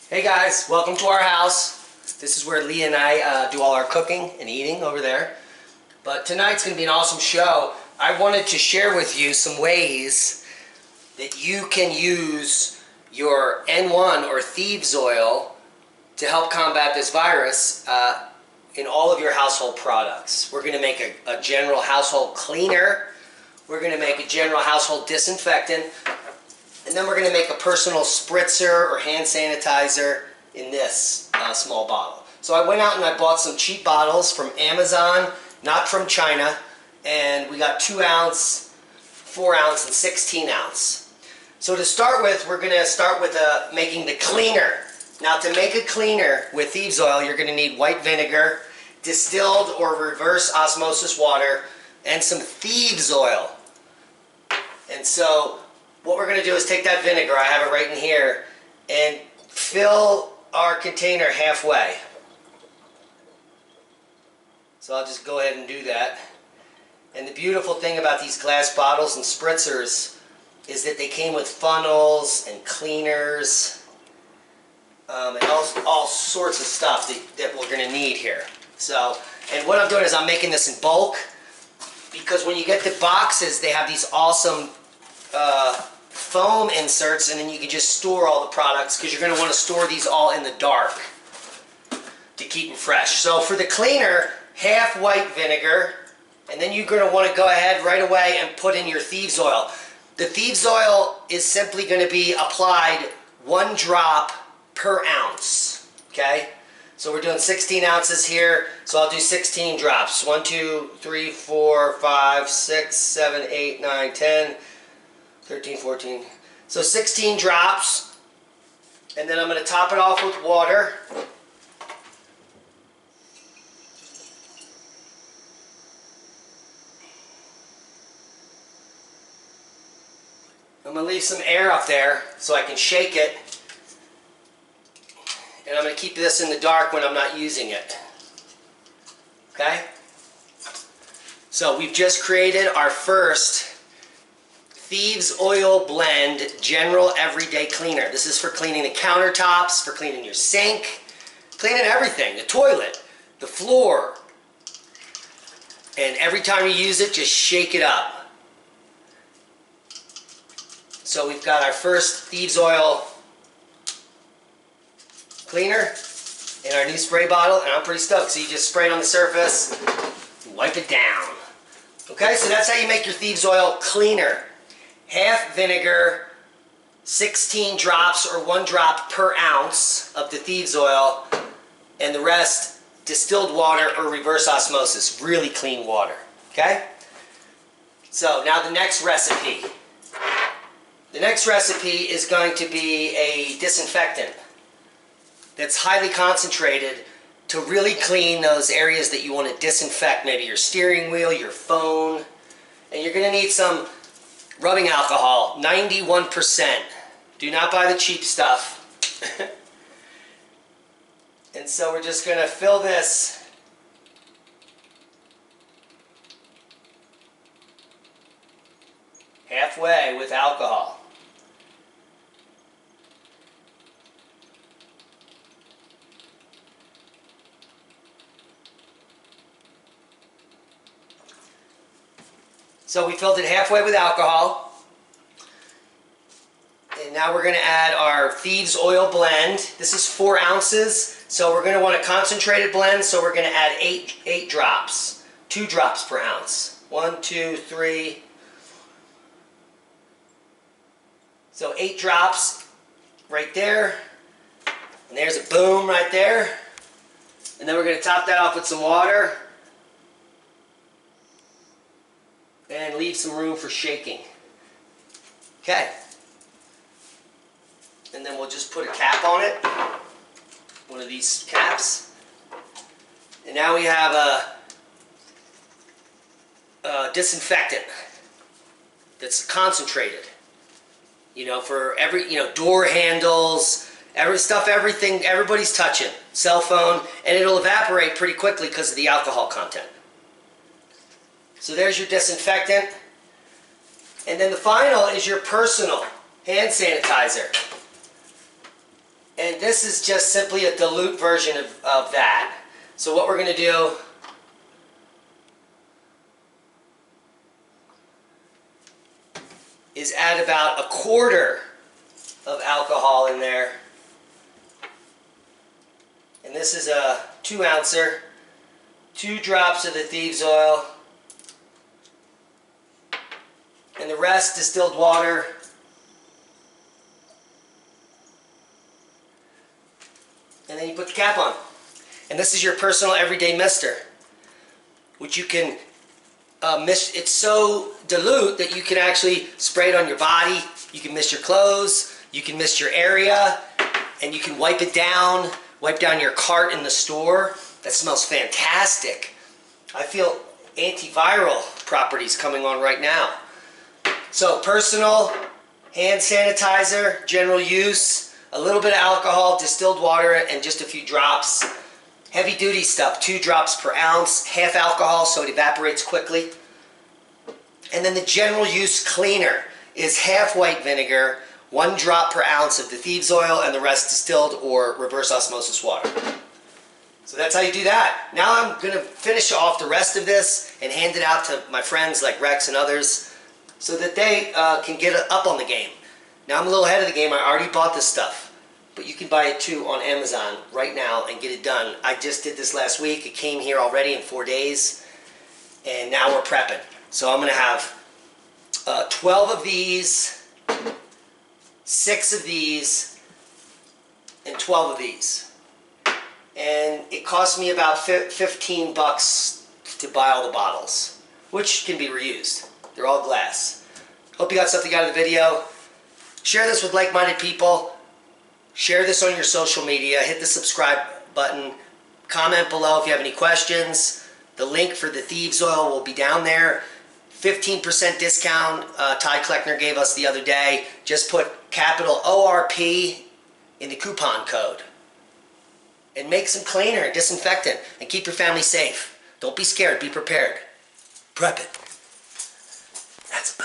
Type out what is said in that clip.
Hey guys, welcome to our house. This is where Lee and I do all our cooking and eating over there. But tonight's going to be an awesome show. I wanted to share with you some ways that you can use your N1 or Thieves oil to help combat this virus in all of your household products. We're going to make a general household cleaner. We're going to make a general household disinfectant. And then we're going to make a personal spritzer or hand sanitizer in this small bottle. So I went out and I bought some cheap bottles from Amazon, not from China, and we got 2 ounce, 4 ounce, and 16 ounce. So to start with, we're going to start with making the cleaner. Now to make a cleaner with Thieves oil, you're going to need white vinegar, distilled or reverse osmosis water, and some Thieves oil. And so what we're going to do is take that vinegar, I have it right in here, and fill our container halfway. So I'll just go ahead and do that. And the beautiful thing about these glass bottles and spritzers is that they came with funnels and cleaners and all sorts of stuff that we're going to need here. So, and what I'm doing is I'm making this in bulk, because when you get the boxes, they have these awesome foam inserts, and then you can just store all the products, because you're going to want to store these all in the dark to keep them fresh. So for the cleaner, half white vinegar, and then you're going to want to go ahead right away and put in your Thieves oil. The Thieves oil is simply going to be applied 1 drop per ounce. Okay? So we're doing 16 ounces here, so I'll do 16 drops. 1, 2, 3, 4, 5, 6, 7, 8, 9, 10, 13, 14. So 16 drops, and then I'm going to top it off with water. I'm going to leave some air up there so I can shake it. And I'm going to keep this in the dark when I'm not using it. Okay? So we've just created our first Thieves Oil Blend General Everyday Cleaner. This is for cleaning the countertops, for cleaning your sink, cleaning everything, the toilet, the floor. And every time you use it, just shake it up. So we've got our first Thieves Oil cleaner in our new spray bottle, and I'm pretty stoked. So you just spray it on the surface, wipe it down. Okay, so that's how you make your Thieves Oil cleaner. Half vinegar, 16 drops or 1 drop per ounce of the Thieves oil, and the rest distilled water or reverse osmosis, really clean water. Okay? So now the next recipe. The next recipe is going to be a disinfectant that's highly concentrated to really clean those areas that you want to disinfect, maybe your steering wheel, your phone. And you're going to need some rubbing alcohol, 91%. Do not buy the cheap stuff. And so we're just going to fill this halfway with alcohol. So we filled it halfway with alcohol. And now we're going to add our Thieves Oil Blend. This is 4 ounces, so we're going to want a concentrated blend, so we're going to add 8 drops. 2 drops per ounce. 1, 2, 3. So 8 drops right there. And there's a boom right there. And then we're going to top that off with some water. And leave some room for shaking. Okay. And then we'll just put a cap on it. One of these caps. And now we have a disinfectant that's concentrated. You know, for every, door handles, everything everybody's touching. Cell phone. And it'll evaporate pretty quickly because of the alcohol content. So there's your disinfectant. And then the final is your personal hand sanitizer. And And this is just simply a dilute version of that. So what we're going to do is add about 1/4 of alcohol in there. And this is a 2-ouncer. 2 drops of the Thieves oil. And the rest distilled water. And then you put the cap on. And this is your personal everyday mister, which you can mist. It's so dilute that you can actually spray it on your body. You can mist your clothes. You can mist your area. And you can wipe it down. Wipe down your cart in the store. That smells fantastic. I feel antiviral properties coming on right now. So personal, hand sanitizer, general use, a little bit of alcohol, distilled water, and just a few drops. Heavy duty stuff, 2 drops per ounce, half alcohol so it evaporates quickly. And then the general use cleaner is half white vinegar, 1 drop per ounce of the Thieves oil, and the rest distilled or reverse osmosis water. So that's how you do that. Now I'm going to finish off the rest of this and hand it out to my friends like Rex and others so that they can get up on the game. Now I'm a little ahead of the game. I already bought this stuff. But you can buy it too on Amazon right now and get it done. I just did this last week. It came here already in 4 days. And now we're prepping. So I'm going to have 12 of these, 6 of these, and 12 of these. And it cost me about $15 to buy all the bottles, which can be reused. They're all glass. Hope you got something out of the video. Share this with like-minded people. Share this on your social media. Hit the subscribe button. Comment below if you have any questions. The link for the Thieves oil will be down there. 15% discount Ty Kleckner gave us the other day. Just put capital ORP in the coupon code. And make some cleaner and disinfectant. And keep your family safe. Don't be scared. Be prepared. Prep it. That's a